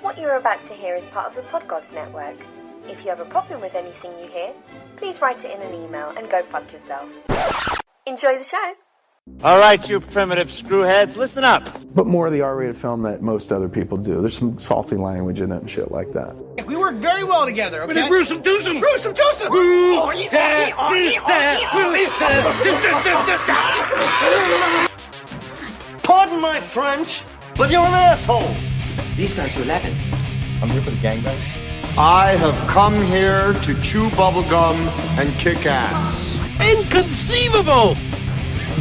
What you're about to hear is part of the Podgods Network. If you have a problem with anything you hear, please write it in an email and go fuck yourself. Enjoy the show! All right, you primitive screwheads, listen up. But more of the R-rated film that most other people do. There's some salty language in it and shit like that. We work very well together, okay? Gruesome doosome! Gruesome doosome! Pardon my French, but you're an asshole. These guys are 11. I'm here for the gangbang. I have come here to chew bubblegum and kick ass. Inconceivable!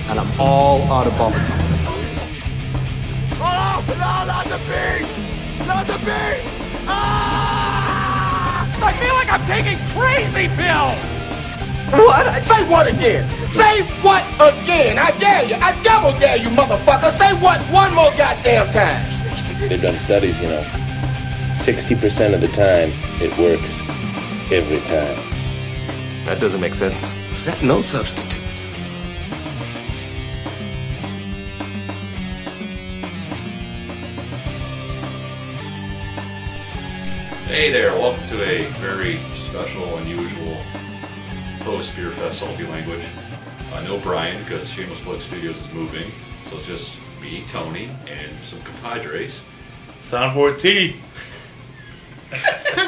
And I'm all out of bubblegum. Oh, no, not the beast! Not the beast! Ah! I feel like I'm taking crazy pills! What? Say what again? Say what again? I dare you. I double dare you, motherfucker. Say what one more goddamn time. They've done studies, 60% of the time, it works every time. That doesn't make sense. Set no substitutes. Hey there, welcome to a very special, unusual post-Beerfest Salty Language. No Bryan, because Shameless Plug Studios is moving, so it's just me, Tony, and some compadres. Soundboard T.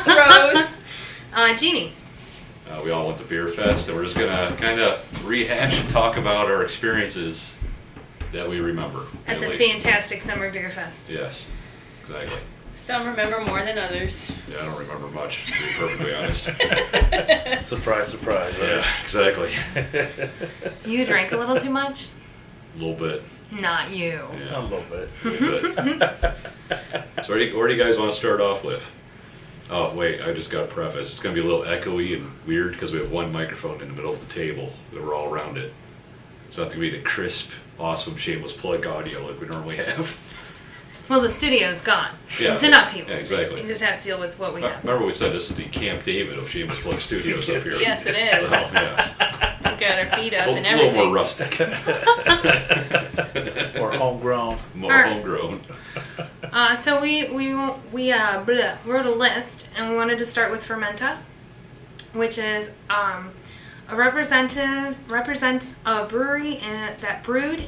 Rose. Jeannie. We all went to Beerfest, and we're just going to kind of rehash and talk about our experiences that we remember. At the fantastic summer Beerfest. Yes, exactly. Some remember more than others. Yeah, I don't remember much, to be perfectly honest. Surprise, surprise. Right? Yeah, exactly. You drank a little too much? A little bit. Not you. Yeah. A little bit. A little bit. So where do you guys want to start off with? Oh, wait, I just got to preface. It's going to be a little echoey and weird because we have one microphone in the middle of the table that we're all around it. It's not going to be the crisp, awesome, shameless plug audio like we normally have. Well, the studio's gone. Yeah. It's an upheaval. Yeah, exactly. You just have to deal with what we have. Remember we said this is the Camp David of Shameless Plug Studios up here. Yes, it is. So, yeah. We've got our feet up So and it's a little everything. more rustic. More homegrown. More homegrown. So we wrote a list, and we wanted to start with Fermenta, which is represents a brewery that brewed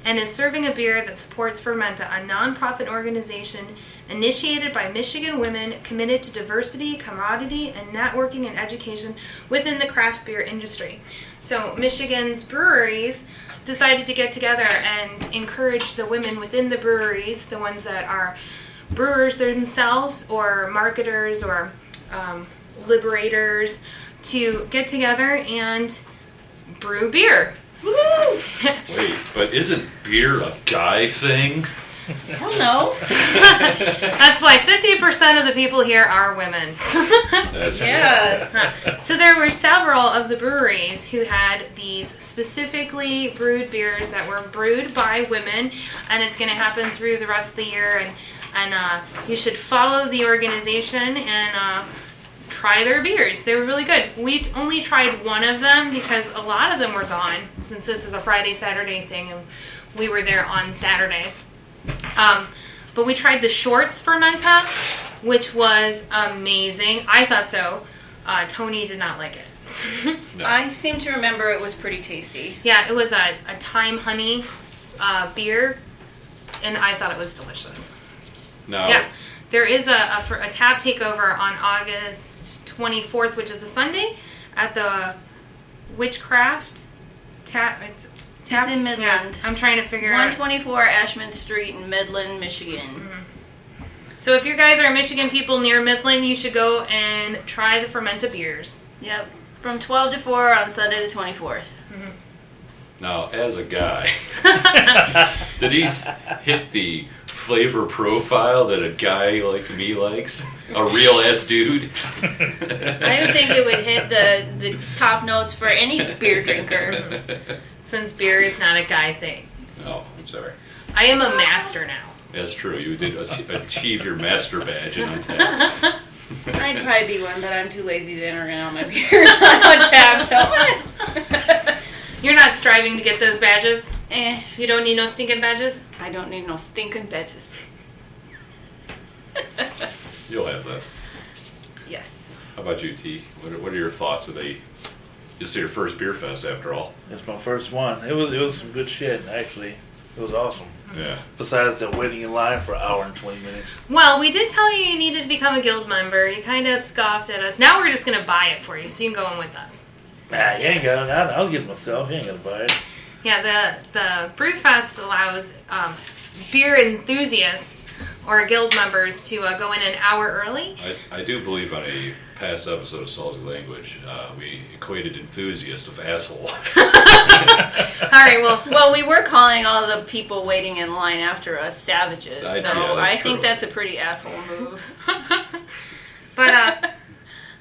and is serving a beer that supports Fermenta, a non-profit organization initiated by Michigan women committed to diversity, camaraderie, and networking and education within the craft beer industry. So Michigan's breweries decided to get together and encourage the women within the breweries, the ones that are brewers themselves or marketers or liberators, to get together and brew beer. Woo! Wait, but isn't beer a guy thing? Hell no. That's why 50% of the people here are women. That's yes. So there were several of the breweries who had these specifically brewed beers that were brewed by women, and it's going to happen through the rest of the year. And you should follow the organization and try their beers. They were really good. We only tried one of them because a lot of them were gone, since this is a Friday, Saturday thing, and we were there on Saturday. But we tried the Shorts Fermenta, which was amazing. I thought so. Tony did not like it. No. I seem to remember it was pretty tasty. Yeah, it was a thyme honey beer, and I thought it was delicious. No. Yeah, there is a tap takeover on August 24th, which is a Sunday, at the Witchcraft Tap. It's in Midland. Yeah, I'm trying to figure out. 124 Ashman Street in Midland, Michigan. Mm-hmm. So if you guys are Michigan people near Midland, you should go and try the Fermenta beers. Yep. From 12 to 4 on Sunday the 24th. Mm-hmm. Now, as a guy, did he hit the flavor profile that a guy like me likes? A real-ass dude? I would think it would hit the top notes for any beer drinker. Since beer is not a guy thing. Oh, I'm sorry. I am a master now. That's true. You did achieve your master badge in Untapped. I'd probably be one, but I'm too lazy to enter in all my beers on Untapped, so... You're not striving to get those badges? You don't need no stinking badges? I don't need no stinking badges. You'll have that. Yes. How about you, T? What are your thoughts? This is your first Beerfest, after all. It's my first one. It was some good shit, actually. It was awesome. Yeah. Besides the waiting in line for an hour and 20 minutes. Well, we did tell you needed to become a guild member. You kind of scoffed at us. Now we're just going to buy it for you, so you can go in with us. Nah, you ain't got it. I'll get it myself. You ain't got to buy it. Yeah, the Brewfest allows beer enthusiasts or guild members to go in an hour early. I do believe on a past episode of Salty Language, we equated enthusiast with asshole. All right, well, we were calling all the people waiting in line after us savages, I think that's a pretty asshole move. But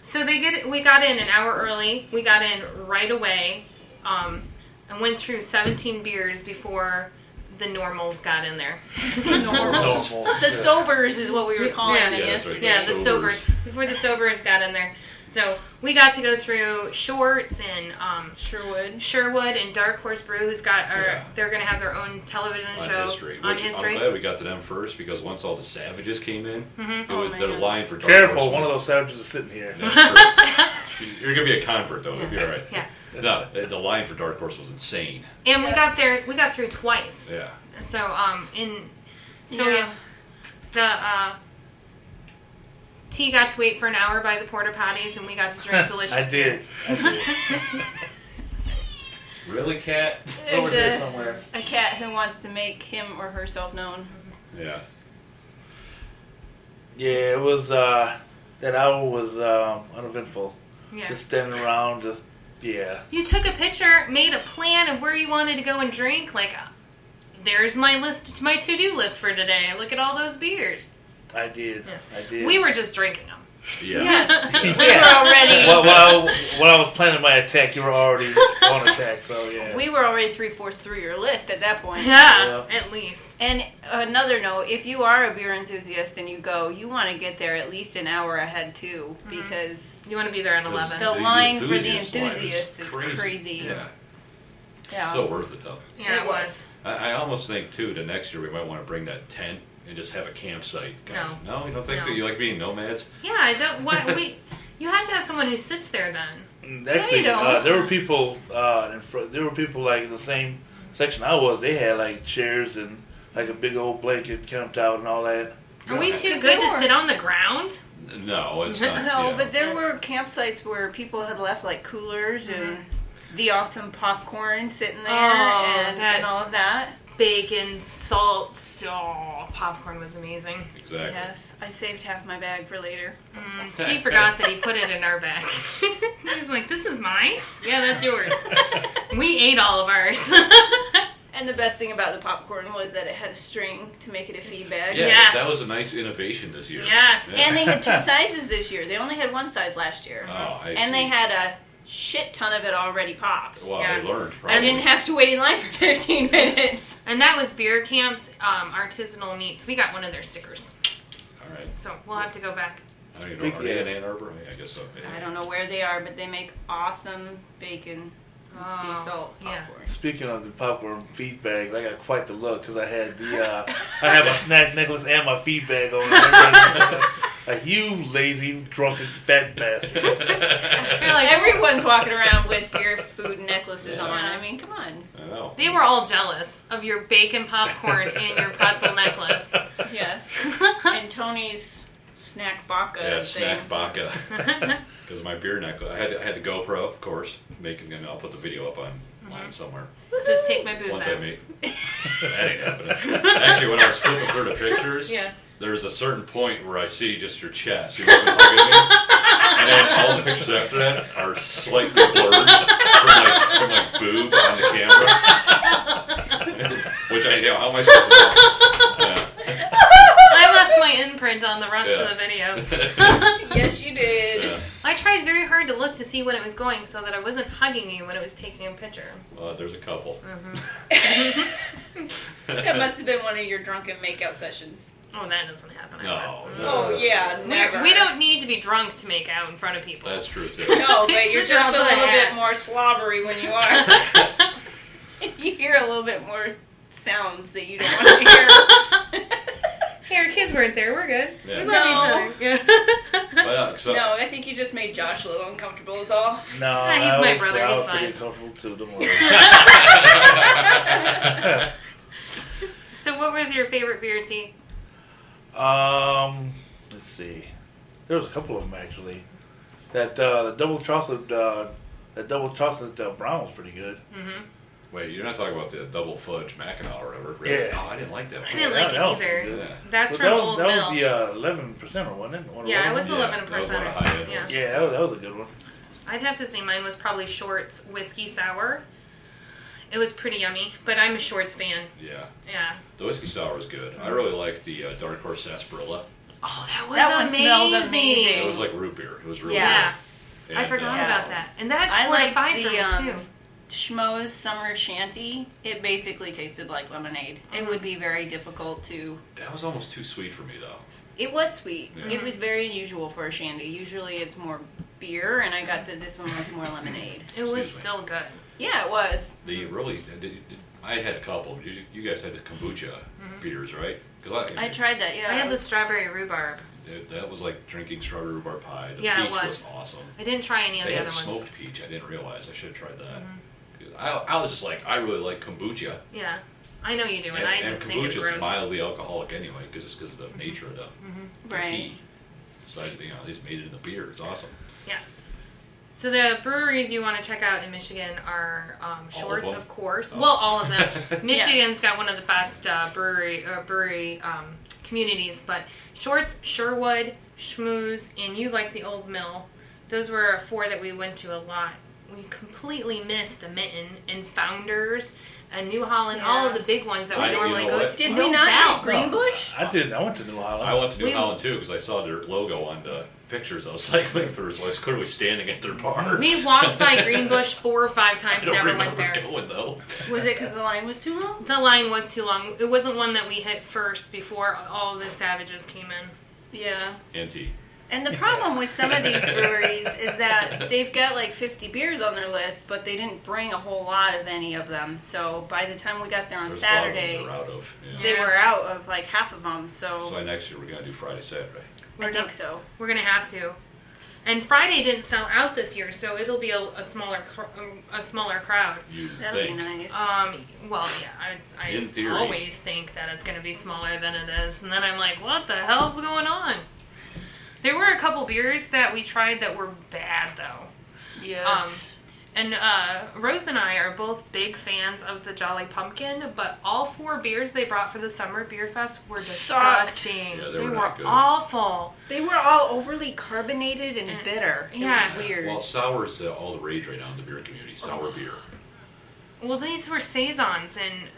so we got in an hour early. We got in right away, and went through 17 beers before the normals got in there. Normals. The sobers is what we were calling them yesterday. Yeah, the sobers. Before the sobers got in there. So we got to go through Shorts and Sherwood and Dark Horse Brew, who's got they're going to have their own television show on History. I'm glad we got to them first, because once all the savages came in, Mm-hmm. the line for Dark Careful, Horse. one of those savages is sitting here. That's true. You're going to be a convert, though. You'll be all right. Yeah. No, the line for Dark Horse was insane. And we got through twice. Yeah. So the T got to wait for an hour by the porta potties, and we got to drink delicious. I did. Really, Cat? Over there somewhere. A cat who wants to make him or herself known. Yeah. Yeah, it was, that hour was uneventful. Yeah. Just standing around, yeah. You took a picture, made a plan of where you wanted to go and drink. Like, there's my list, my to-do list for today. Look at all those beers. I did. Yeah. I did. We were just drinking them. Yeah. Yes. We were already. When I was planning my attack, you were already on attack, so yeah. We were already 3/4 through your list at that point. Yeah, at least. And another note, if you are a beer enthusiast and you go, you want to get there at least an hour ahead too, because you want to be there at 11. The line for the enthusiast is crazy. Yeah. So worth it, though. Yeah, it was. I almost think, too, that next year we might want to bring that tent and just have a campsite. No, you don't think so? You like being nomads? Yeah, I don't. You have to have someone who sits there then. Actually, there were people in front. There were people like in the same section I was. They had like chairs and like a big old blanket camped out and all that. Are we too good to sit on the ground? No, it's not. No, but there were campsites where people had left like coolers and the awesome popcorn sitting there and all of that. Bacon, salt, popcorn was amazing. Exactly. Yes, I saved half my bag for later. He forgot that he put it in our bag. He's like, "This is mine? Yeah, that's yours." We ate all of ours. And the best thing about the popcorn was that it had a string to make it a feed bag. Yeah, that was a nice innovation this year. Yes. Yeah. And they had 2 sizes this year. They only had 1 size last year. Oh, and they had a shit ton of it already popped. Well, they learned, probably. I didn't have to wait in line for 15 minutes. And that was Beer Camp's artisanal meats. We got one of their stickers. All right. So we'll have to go back. Are they in Ann Arbor? I guess so. Yeah. I don't know where they are, but they make awesome bacon and sea salt popcorn. Speaking of the popcorn feed bags, I got quite the look because I had I had my snack necklace and my feed bag on. Like, you lazy, drunken, fat bastard. Like, everyone's walking around with beer food necklaces on. I mean, come on. I know. They were all jealous of your bacon popcorn and your pretzel necklace. Yes. And Tony's snack baka thing. Snack baka. Because my beer necklace, I had to GoPro, of course, and I'll put the video up online somewhere. Just take my boobs Once out. That ain't happening. Actually, when I was flipping through the pictures, there's a certain point where I see just your chest. You've been hugging me. And then all the pictures after that are slightly blurred from my boob on the camera. Which how am I supposed to know? I left my imprint on the rest of the video. Yes, you did. Yeah. I tried very hard to look to see when it was going so that I wasn't hugging you when it was taking a picture. There's a couple. That must have been one of your drunken makeout sessions. Oh, that doesn't happen. No. Oh, yeah, never. We don't need to be drunk to make out in front of people. That's true, too. No, but you're just a little bit more slobbery when you are. You hear a little bit more sounds that you don't want to hear. Hey, our kids weren't there. We're good. Yeah. We love each other. Yeah. No, I think you just made Josh a little uncomfortable is all. No, he's my brother. I He's was fine. pretty uncomfortable too. Don't worry. So what was your favorite beer, T? Let's see. There was a couple of them actually. That the double chocolate brown was pretty good. Mm-hmm. Wait, you're not talking about the double fudge Mackinac or whatever? Really? Yeah. Oh, I didn't like that one. I didn't like it either. Yeah. That's Well, from Old Mill. That was the 11%, wasn't it? Yeah, it was 11%. That was one of the high end ones. Yeah, that was a good one. I'd have to say mine was probably Short's Whiskey Sour. It was pretty yummy, but I'm a Short's fan. Yeah. Yeah. The whiskey sour was good. I really liked the Dark Horse Sarsaparilla. Oh, that was That one amazing. smelled amazing. It was like root beer. It was really Yeah. good. I And, forgot about that. And that's I scored a liked 5 the for me, too. Schmo's Summer Shanty. It basically tasted like lemonade. It would be very difficult to... That was almost too sweet for me, though. It was sweet. Yeah. It was very unusual for a shandy. Usually it's more beer, and I got that this one was more lemonade. It was still good. Yeah, it was. I had a couple. You guys had the kombucha beers, right? 'Cause I tried that, yeah. I had the strawberry rhubarb. That was like drinking strawberry rhubarb pie. The Yeah, it peach was. awesome. I didn't try any of They the had other ones. smoked peach. I didn't realize. I should have tried that. I was just like, I really like kombucha. Yeah. I know you do, and I just think it's kombucha's gross. mildly alcoholic anyway, because it's because of the nature of the Right. tea. So I think they just made it in the beer. It's awesome. Yeah. So the breweries you want to check out in Michigan are Shorts, them? of course. Oh. Well, all of them. Michigan's got one of the best brewery communities, but Shorts, Sherwood, Schmooze, and you like the Old Mill. Those were 4 that we went to a lot. We completely missed the Mitten and Founders and New Holland, all of the big ones that we normally go to. Did No we not Bell. hit Greenbush? I did. I went to New Holland. I went to New Holland too because I saw their logo on the pictures I was cycling through, so I was clearly standing at their bar. We walked by Greenbush 4 or 5 times, I don't never remember went there. going though. Was it because the line was too long? The line was too long. It wasn't one that we hit first before all the Savages came in. Yeah. Anti. And the problem with some of these breweries is that they've got like 50 beers on their list, but they didn't bring a whole lot of any of them. So by the time we got there on There's Saturday, a lot of them they're out of. Yeah. they were out of like half of them. So Next year we're gonna do Friday, Saturday. I think so. We're gonna have to. And Friday didn't sell out this year, so it'll be a smaller crowd. That'll be nice. Well, yeah, I In theory. always think that it's gonna be smaller than it is, and then I'm like, what the hell's going on? There were a couple beers that we tried that were bad, though. Yes. And Rose and I are both big fans of the Jolly Pumpkin, but all 4 beers they brought for the Summer Beerfest were disgusting. Yeah, they were were not good. awful. They were all overly carbonated and bitter. It Yeah. was weird. Well, sour is all the rage right now in the beer community. Sour beer. Well, these were saisons, and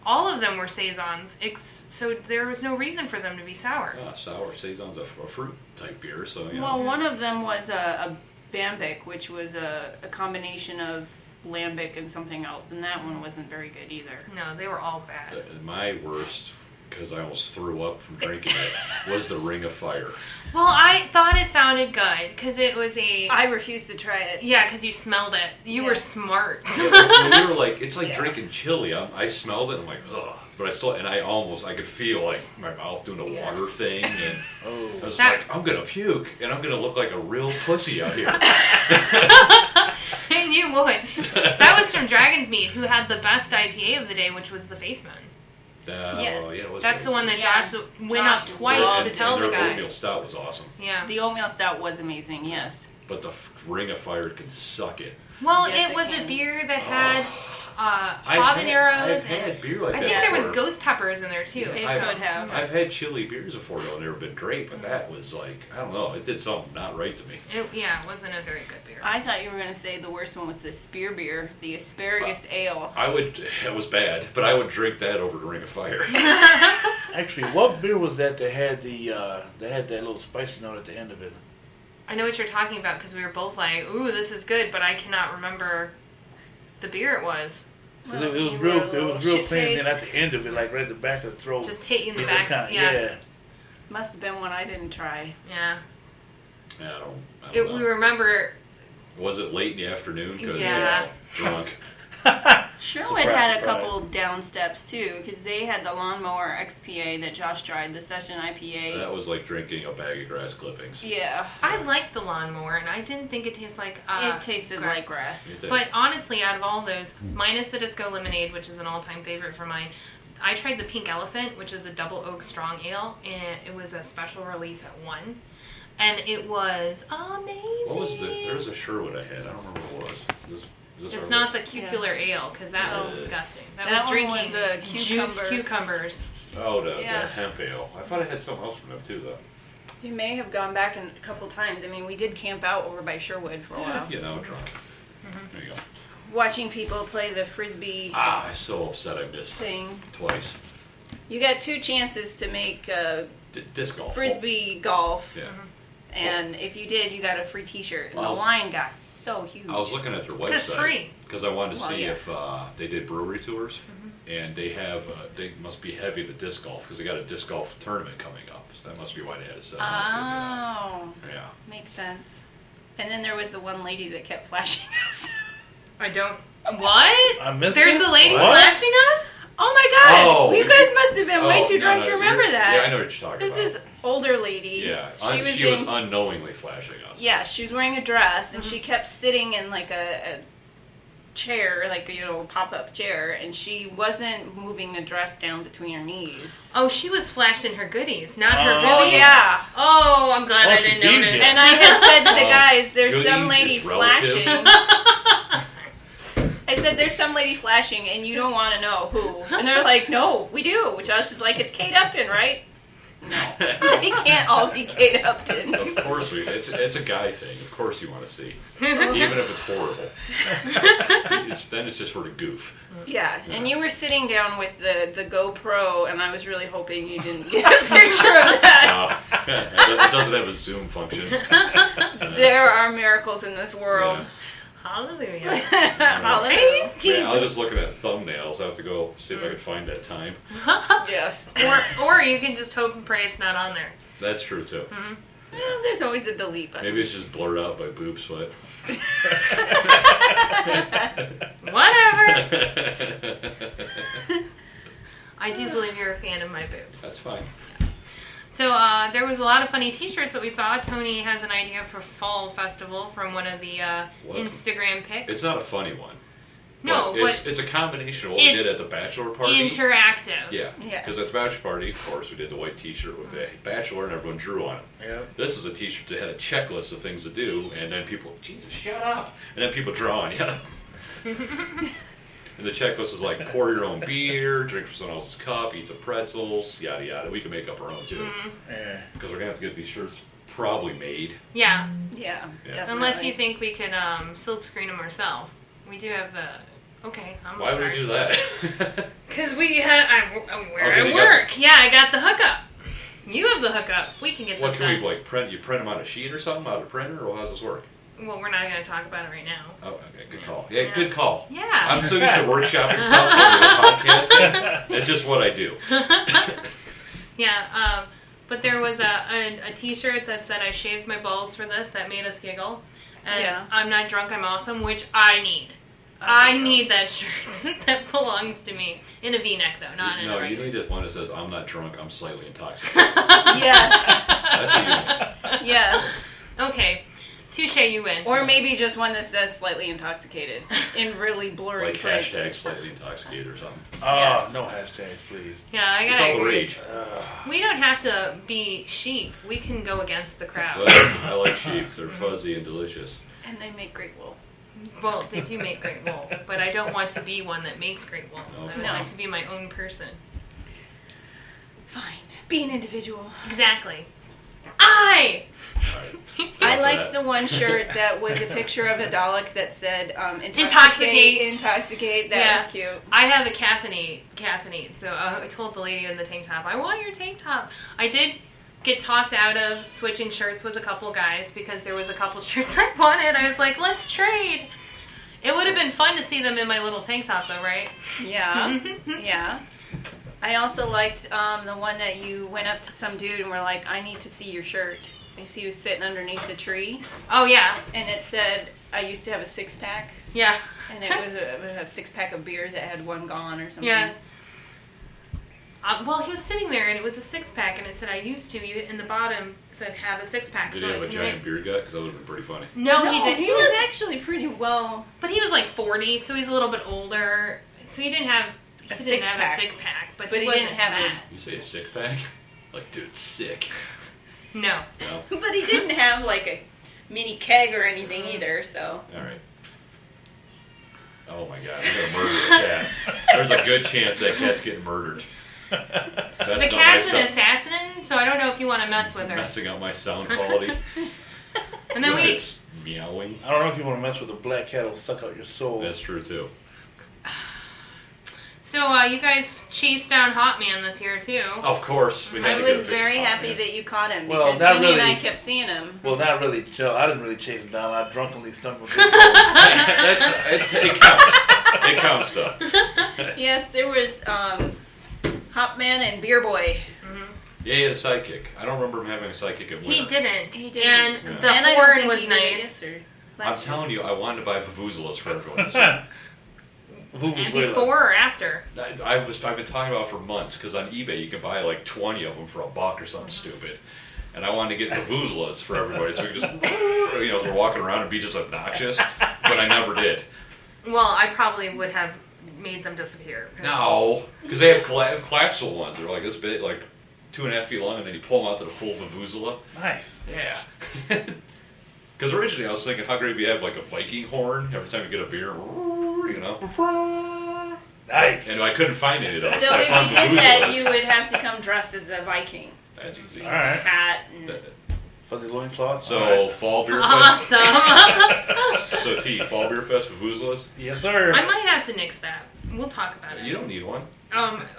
all of them were saisons, so there was no reason for them to be sour. Yeah, sour saison's a fruit type beer, so you know. Well, one of them was a Bambic, which was a combination of lambic and something else, and that one wasn't very good either. No, they were all bad. My worst, because I almost threw up from drinking it, was the Ring of Fire. Well, I thought it sounded good, because it was I refused to try it. Yeah, because you smelled it. You were smart. We were like, it's like drinking chili. I smelled it, I'm like, ugh. But I could feel like my mouth doing a water thing, and I was like, I'm gonna puke, and I'm gonna look like a real pussy out here. And you would. That was from Dragon's Mead, who had the best IPA of the day, which was the Faceman. Yes. Yeah, it was That's the one that Yeah. Josh went up twice to tell the their guy. oatmeal stout was awesome. Yeah. The oatmeal stout was amazing, yes. But the Ring of Fire can suck it. Well, Yes, it it was can. a beer that had I've habaneros had and beer like I that think there was before. ghost peppers in there too. It I've- should have. I've had chili beers before though, and they've been great, but that was like, I don't know, it did something not right to me. It wasn't a very good beer. I thought you were going to say the worst one was the spear beer, the asparagus ale. It was bad, but I would drink that over the Ring of Fire. Actually, what beer was that had they had that little spicy note at the end of it? I know what you're talking about because we were both like, "Ooh, this is good," but I cannot remember the beer it was. Well, it was real clean. Then at the end of it, like right at the back of the throat, Just hit you in the it back. just kinda, Yeah. Must have been one I didn't try. Yeah. Yeah, I don't know. We remember. Was it late in the afternoon? Because Yeah. drunk. Sherwood had a couple down steps too, because they had the Lawnmower XPA that Josh tried, the Session IPA. That was like drinking a bag of grass clippings. Yeah. I liked the Lawnmower, and I didn't think it tasted like... it tasted like grass. But honestly, out of all those, minus the Disco Lemonade, which is an all-time favorite for mine, I tried the Pink Elephant, which is a double oak strong ale, and it was a special release at 1. And it was amazing. What was there was a Sherwood I had. I don't remember what it was. It's not the cucular ale, because that was disgusting. That was drinking the juiced cucumbers. Oh, the hemp ale. I thought I had something else from them too, though. You may have gone back a couple times. I mean, we did camp out over by Sherwood for a while. You know, drunk. There you go. Watching people play the Frisbee. I'm so upset I missed thing twice. You got 2 chances to make disc golf. Frisbee golf. Yeah. And if you did, you got a free T-shirt. And Well, the line got so huge. I was looking at their website. It's free. Because I wanted to see if they did brewery tours. And they have, they must be heavy to disc golf because they got a disc golf tournament coming up. So that must be why they had it set up. Oh. Yeah. Makes sense. And then there was the one lady that kept flashing us. I don't... What? I missed There's it? the lady What? flashing us? Oh my god! Oh, you guys must have been way too drunk to you're- remember that. Yeah, I know what you're talking This about. is older lady. Yeah, She was in- unknowingly flashing us. Yeah, she was wearing a dress and she kept sitting in like a chair, like a pop-up chair, and she wasn't moving the dress down between her knees. Oh, she was flashing her goodies, not her Oh goodies. yeah. Oh, I'm glad I she didn't beamed notice. you. And I had said to the guys, "There's goodies some lady is relative. flashing." I said, "There's some lady flashing, and you don't want to know who." And they're like, "No, we do." Josh is like, "It's Kate Upton, right?" No, they can't all be Kate Upton. Of course it's a guy thing. Of course you want to see, even if it's horrible. Then it's just for the goof. Yeah, and you were sitting down with the GoPro, and I was really hoping you didn't get a picture of that. It doesn't have a zoom function. There are miracles in this world. Yeah. Hallelujah. Hallelujah. Praise Jesus. I was just looking at thumbnails. I have to go see if I can find that time. Yes. Or you can just hope and pray it's not on there. That's true too. Well, there's always a delete button. Maybe it's just blurred out by boob sweat. Whatever. I do believe you're a fan of my boobs. That's fine. So there was a lot of funny T-shirts that we saw. Tony has an idea for Fall Festival from one of the Instagram pics. It's not a funny one. No, but it's a combination of what we did at the bachelor party. Interactive. Yeah. Yes. Because at the bachelor party, of course, we did the white T-shirt with the bachelor, and everyone drew on it. Yep. This is a T-shirt that had a checklist of things to do, and then people, Jesus, shut up, and then people draw on you. And the checklist is like pour your own beer, drink from someone else's cup, eat some pretzels, yada yada. We can make up our own too, because we're gonna have to get these shirts probably made. Yeah. Yeah. Definitely. Unless you think we can silk screen them ourselves. We do have the. Okay, I'm Why sorry. would we do that? Because we had where I you work. Yeah, I got the hookup. You have the hookup. We can get What this can done. we like print? You print them on a sheet or something out of a printer, or how does this work? Well, we're not going to talk about it right now. Oh, okay, good call. Yeah, good call. Yeah. I'm so used to workshopping stuff for podcasting. It's just what I do. Yeah, but there was a T-shirt that said I shaved my balls for this that made us giggle. And I'm not drunk, I'm awesome, which I need. I need that shirt that belongs to me. In a V-neck, though, not in a No, you regular. need this one that says, I'm not drunk, I'm slightly intoxicated. Yes. That's what you need. Yes. Okay. Touche, you win. Or maybe just one that says slightly intoxicated in really blurry Like print. hashtag slightly intoxicated or something. Oh, Yes. no hashtags, please. Yeah, I It's gotta all the agree. rage. We don't have to be sheep. We can go against the crowd. But I like sheep. They're fuzzy and delicious. And they make great wool. Well, they do make great wool, but I don't want to be one that makes great wool. I would No. like to be my own person. Fine. Be an individual. Exactly. I I liked the one shirt that was a picture of a Dalek that said Intoxicate. Intoxicate. That was cute. I have a caffeinate. So I told the lady in the tank top, I want your tank top. I did get talked out of switching shirts with a couple guys because there was a couple shirts I wanted. I was like, let's trade. It would have been fun to see them in my little tank top, though, right? Yeah. Yeah. I also liked the one that you went up to some dude and were like, I need to see your shirt. I see you sitting underneath the tree. Oh, yeah. And it said, I used to have a 6-pack. Yeah. And it was a 6-pack of beer that had one gone or something. Yeah. Well, he was sitting there, and it was a 6-pack, and it said, I used to. In the bottom, said, have a 6-pack. Did he have a giant beer gut? Because that would have been pretty funny. No, he didn't. He was actually pretty well... But he was like 40, so he's a little bit older. So he didn't have a 6-pack. But he didn't have fat. You say a 6-pack? Like, dude, sick. No. But he didn't have like a mini keg or anything either, so... Alright. Oh my god, we're gonna murder a cat. There's a good chance that cat's getting murdered. The cat's an assassin, so I don't know if you want to mess with her. Messing up my sound quality. And then It's meowing. I don't know if you want to mess with a black cat, it'll suck out your soul. That's true too. So you guys chased down Hot Man this year too. Of course. We had I to get a was picture very of Hot happy Man. that you caught him Well, because not Jeannie and really. I kept seeing him. Well, not really, Joe. I didn't really chase him down. I drunkenly stumbled. It counts. It counts though. Yes, there was Hop Man and Beer Boy. Yeah, he had a sidekick. I don't remember him having a sidekick at winter. He didn't. He didn't. And the And I don't horn think was he did it nice. yesterday. I'm telling you, I wanted to buy vuvuzelas for everyone to see. And before or after? I've been talking about it for months because on eBay you can buy like 20 of them for $1 or something stupid, and I wanted to get vuvuzelas for everybody so we could just as we're walking around and be just obnoxious, but I never did. Well, I probably would have made them disappear. No, because they have collapsible ones. They're like this big, like 2.5 feet long, and then you pull them out to the full vuvuzela. Nice. Yeah. Because originally I was thinking, how great if you have like a Viking horn every time you get a beer, Nice. And I couldn't find any of those. So I if found you did that, vuvuzelas. you would have to come dressed as a Viking. That's easy. All right. Hat and... Fuzzy loincloth. So, All right. fall beer fest. Awesome. So, T, fall beer fest, vuvuzelas? Yes, sir. I might have to nix that. We'll talk about it. You don't need one.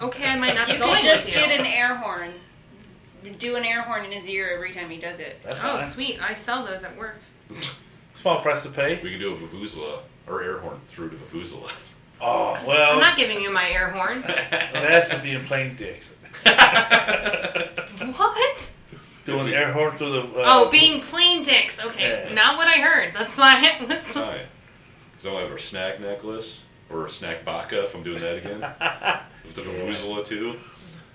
Okay, I might not be You going could just with you. get an air horn. Do an air horn in his ear every time he does it. That's Oh, fine. sweet. I sell those at work. Small price to pay. We can do a vuvuzela or air horn through the vuvuzela. Oh, well. I'm not giving you my air horn. It has to be in plain dicks. What? Doing the air horn through the... being plain dicks. Okay, Yeah. not what I heard. That's why it was... Oh, yeah. Because I'll have a snack necklace or a snack baka if I'm doing that again. With the vuvuzela too.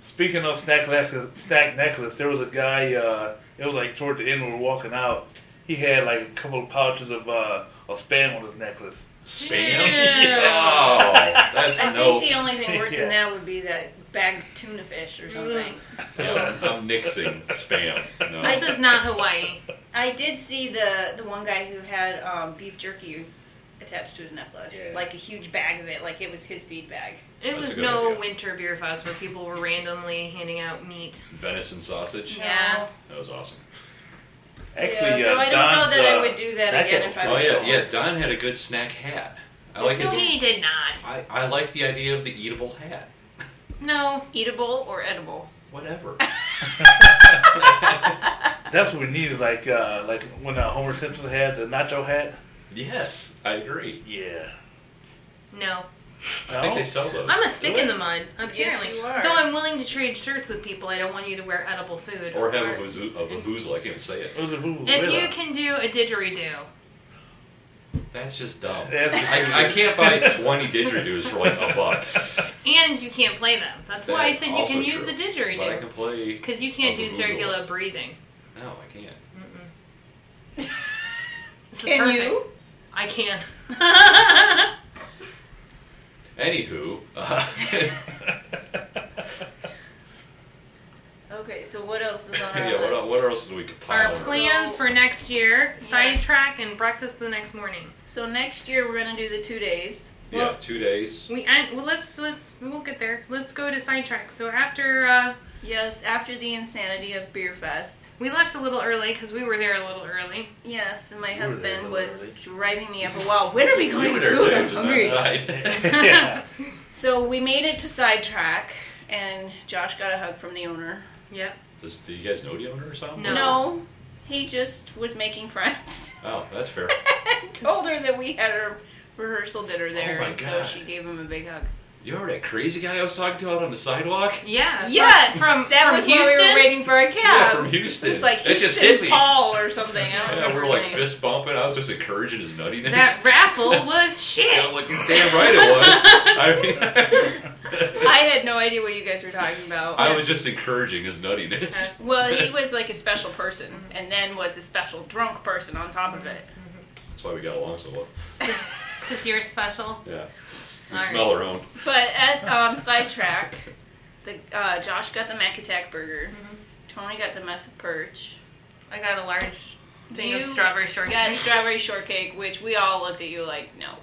Speaking of snack necklace, there was a guy, it was like toward the end when we were walking out, he had like a couple of pouches of Spam on his necklace. Spam? Yeah. Oh, that's I no. think the only thing worse Yeah. than that would be that bagged tuna fish or something. Yeah, I'm nixing spam. No. This is not Hawaii. I did see the one guy who had beef jerky attached to his necklace. Yeah. Like a huge bag of it, like it was his feed bag. It That's was a good no idea. winter beer fest where people were randomly handing out meat. Venison sausage. Yeah. That was awesome. Actually, yeah, so I don't Don's, know that I would do that snack again hat if I Oh was yeah, someone. yeah. Don had a good snack hat. I like No, his. he did not. I like the idea of the eatable hat. No. Eatable or edible? Whatever. That's what we need is like when Homer Simpson had the nacho hat. Yes, I agree. Yeah. No. I think they sell those. I'm a stick Do in it? the mud, apparently. Yes, you are. Though I'm willing to trade shirts with people, I don't want you to wear edible food. Or have a vuvuzela. I can't even say it. It was a vuvuzela. If you can do a didgeridoo. That's just dumb. That's just I can't buy 20 didgeridoos for like $1. And you can't play them. That's why I That's said you also can use true. the But I didgeridoo. can play. Because you can't a do vuvuzela. circular breathing. No, I can't. This is Can perfect. you? I can. Anywho, Okay, so what else is on our yeah. list? What else do we compile? Our plans for next year: sidetrack and breakfast the next morning. So next year we're gonna do the 2 days. Yeah, 2 days. We'll get there. Let's go to sidetrack. So after Yes, after the insanity of Beerfest. we left a little early because we were there a little early. Yes, and my You were there a husband little was early. driving me up a wall. When are we going You were to there food? too, I'm just hungry. outside. Yeah. So we made it to sidetrack, and Josh got a hug from the owner. Yep. Do you guys know the owner or something? No. He just was making friends. Oh, that's fair. Told her that we had a rehearsal dinner there, my and so God. she gave him a big hug. You remember that crazy guy I was talking to out on the sidewalk? Yeah. Yes, From that from was Houston. when we were waiting for a cab. Yeah, from Houston. It was like It Houston just hit me. Paul or something. I don't Yeah, we remember were the like name. fist bumping. I was just encouraging his nuttiness. That raffle was shit. Yeah, I'm like, you're damn right it was. I mean, I had no idea what you guys were talking about. I was just encouraging his nuttiness. Well, he was like a special person, and then was a special drunk person on top of it. That's why we got along so well. Because you're special. Yeah. We All smell our own. But at Sidetrack, Josh got the Mac Attack burger. Tony got the mess of perch. I got a large thing You of strawberry shortcake. got strawberry shortcake, which we all looked at you like, no.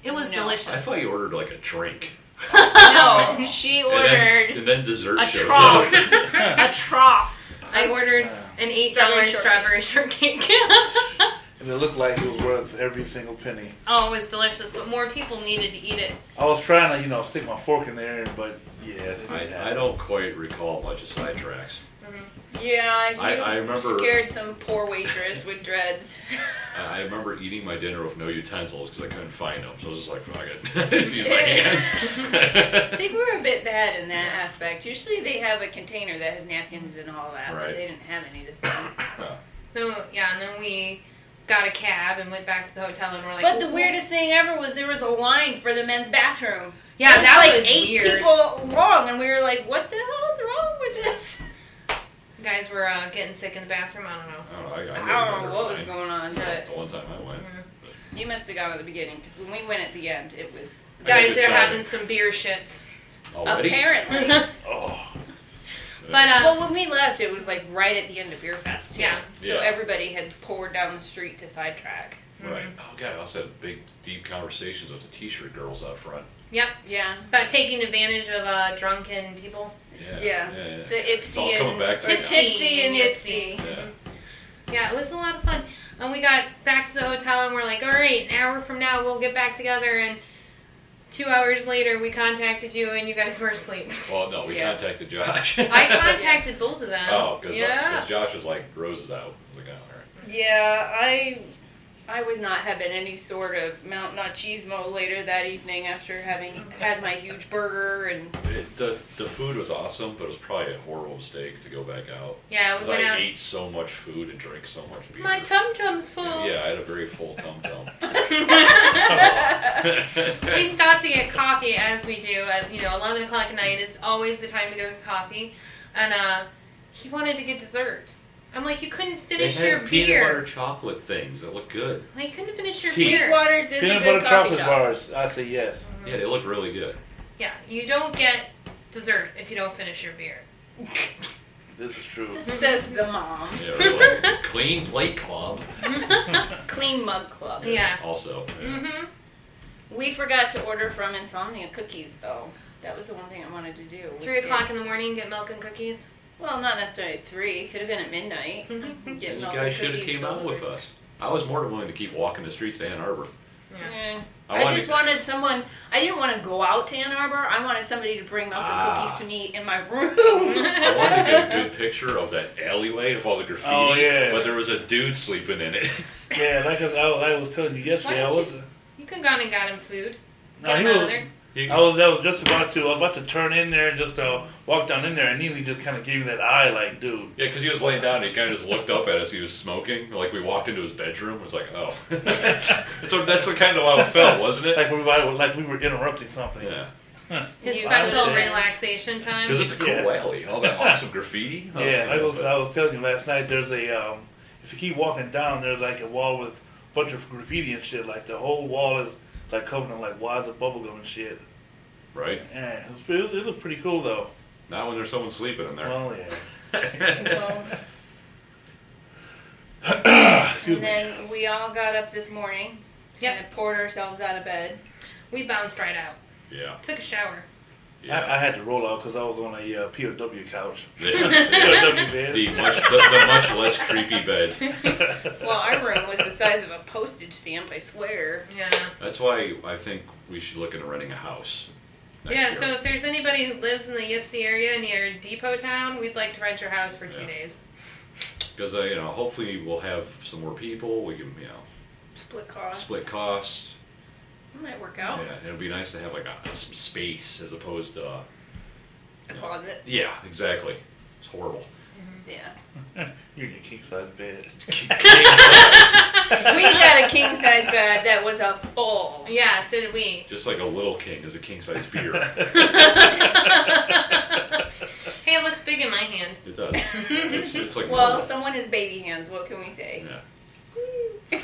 It was delicious. I thought you ordered like a drink. No, she ordered And then dessert a shows trough. up. A trough. I ordered an $8 strawberry shortcake. And it looked like it was worth every single penny. Oh, it was delicious, but more people needed to eat it. I was trying to, stick my fork in there, but yeah. I don't quite recall much of Sidetracks. Yeah, you I remember- scared some poor waitress with dreads. I remember eating my dinner with no utensils because I couldn't find them. So I was just like, fuck it. Just use my hands. They were a bit bad in that aspect. Usually they have a container that has napkins and all that, Right. but they didn't have any this time. So, yeah, and then we got a cab and went back to the hotel and we're like... But the weirdest thing ever was there was a line for the men's bathroom. Yeah, There that like was 8 weird. people long, and we were like, what the hell is wrong with this? Guys were getting sick in the bathroom. I don't know. I don't know what was going on, but The one time I went. you must have gone at the beginning, because when we went at the end, it was... Guys, they're having some beer shits. Already? Apparently. But, well, when we left, it was like right at the end of Beerfest, too. Yeah. So Yeah. everybody had poured down the street to Sidetrack. Right. Oh, God, I also had big, deep conversations with the t-shirt girls out front. Yep. Yeah. About taking advantage of drunken people. Yeah. The It's all Ipsy coming and... back to Tipsy and Ipsy. Ipsy. Yeah. Yeah, it was a lot of fun. And we got back to the hotel and we're like, all right, an hour from now we'll get back together. And 2 hours later we contacted you and you guys were asleep. Well, no, we contacted Josh. I contacted both of them. Oh, because yeah. Josh was like, Rose is out. I was like, oh, all right. Yeah, I was not having any sort of Mount Machismo later that evening after having had my huge burger and... The food was awesome, but it was probably a horrible mistake to go back out. Yeah, we 'Cause went I out. ate so much food and drank so much beer. My tum-tum's full. Yeah, I had a very full tum-tum. We stopped to get coffee as we do at 11 o'clock at night is always the time to go get coffee, and he wanted to get dessert. I'm like, you couldn't finish They had your peanut beer. butter chocolate things that look good. Like, you couldn't finish your Peanut beer. Waters is Peanut a butter good coffee chocolate shop. bars, I say yes. Yeah, they look really good. Yeah, you don't get dessert if you don't finish your beer. This is true. Says the mom. Yeah, really. Clean plate club. Clean mug club. Yeah. Also. Yeah. Mm-hmm. We forgot to order from Insomnia cookies, though. That was the one thing I wanted to do. 3 o'clock in the morning, get milk and cookies. Well, not necessarily at 3. Could have been at midnight. Get You milk guys and should have cookies came out with delivered. us. I was more than willing to keep walking the streets of Ann Arbor. Yeah. I I just wanted someone. I didn't want to go out to Ann Arbor. I wanted somebody to bring milk and cookies to me in my room. I wanted to get a good picture of that alleyway of all the graffiti. Oh, yeah. But there was a dude sleeping in it. Yeah, like I was telling you yesterday, I was. You could have gone and got him food. No, Get he him out was. of there. I was just about to. I was about to turn in there and just walk down in there, and he just kind of gave me that eye, like, dude. Yeah, because he was laying down and he kind of just looked up at us. He was smoking. Like we walked into his bedroom. It was like, oh. So that's the kind of how it felt, wasn't it? Like we were interrupting something. Yeah. His special relaxation time. Because it's a cool alley. All that awesome graffiti. Yeah, I was telling you last night. There's a if you keep walking down, there's like a wall with a bunch of graffiti and shit. Like the whole wall is like covered in like wads of bubblegum and shit. Right. Yeah, it was pretty cool though. Not when there's someone sleeping in there. Well, yeah. And then we all got up this morning and poured ourselves out of bed. We bounced right out. Yeah. Took a shower. Yeah. I had to roll out because I was on a POW couch. Yeah. POW bed. The much less creepy bed. Well, our room was the size of a postage stamp, I swear. Yeah. That's why I think we should look into renting a house. Yeah, so if there's anybody who lives in the Ypsi area near Depot Town, we'd like to rent your house for 2 days. Because hopefully we'll have some more people. We can split costs. It might work out. Yeah, it'll be nice to have like some space as opposed to a closet. Yeah, exactly. It's horrible. Yeah. You're in your king size bed. We got a king size bed that was a full. Yeah, so did we. Just like a little king is a king size beer. Hey, it looks big in my hand. It does. It's like well, normal. someone has baby hands. What can we say? Yeah.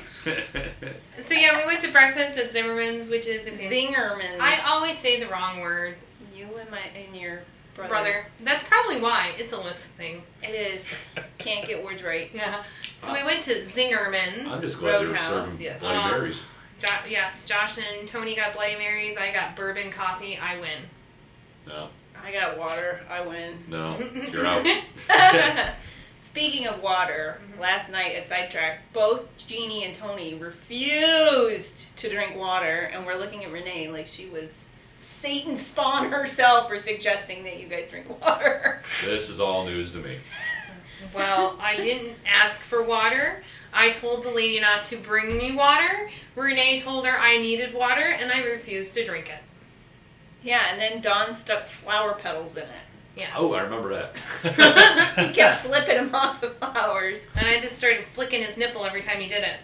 So yeah, we went to breakfast at Zimmerman's, which is Zingerman's. I always say the wrong word. You and your brother. That's probably why. It's a list thing. It is. Can't get words right. Yeah. So we went to Zingerman's. I'm just glad they were Roadhouse, serving yes. Bloody Marys. Yes, Josh and Tony got Bloody Marys. I got bourbon coffee. I win. No. I got water. I win. No. You're out. Speaking of water, last night at Sidetrack, both Jeannie and Tony refused to drink water, and we're looking at Renee like she was Satan spawn herself for suggesting that you guys drink water. This is all news to me. Well, I didn't ask for water. I told the lady not to bring me water. Renee told her I needed water, and I refused to drink it. Yeah, and then Don stuck flower petals in it. Yeah. Oh, I remember that. He kept flipping them off the flowers. And I just started flicking his nipple every time he did it.